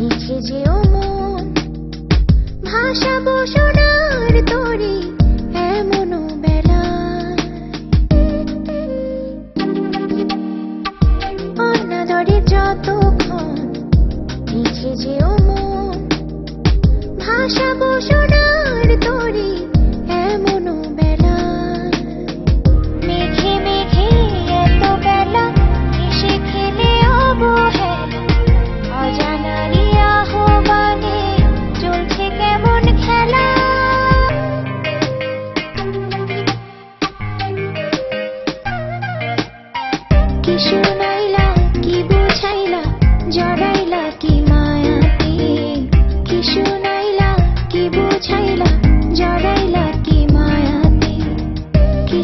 লিখে যেও মন ভাষাবো সোনার তরি এমনও বেলা অনাদরে যতক্ষণ লিখে যেও মন ভাষাবো সোনার তরি এমনও বেলা মেঘে মেঘে এত বেলা এসে খেলে অবহেলা অজানারি আহ্বানে চলছে কেমন খেলা কি শুনাইলা কি বুঝাইলা জড়াইলা কি মায়াতে কি শুনাইলা কি বুঝাইলা জড়াইলা কি মায়াতে কি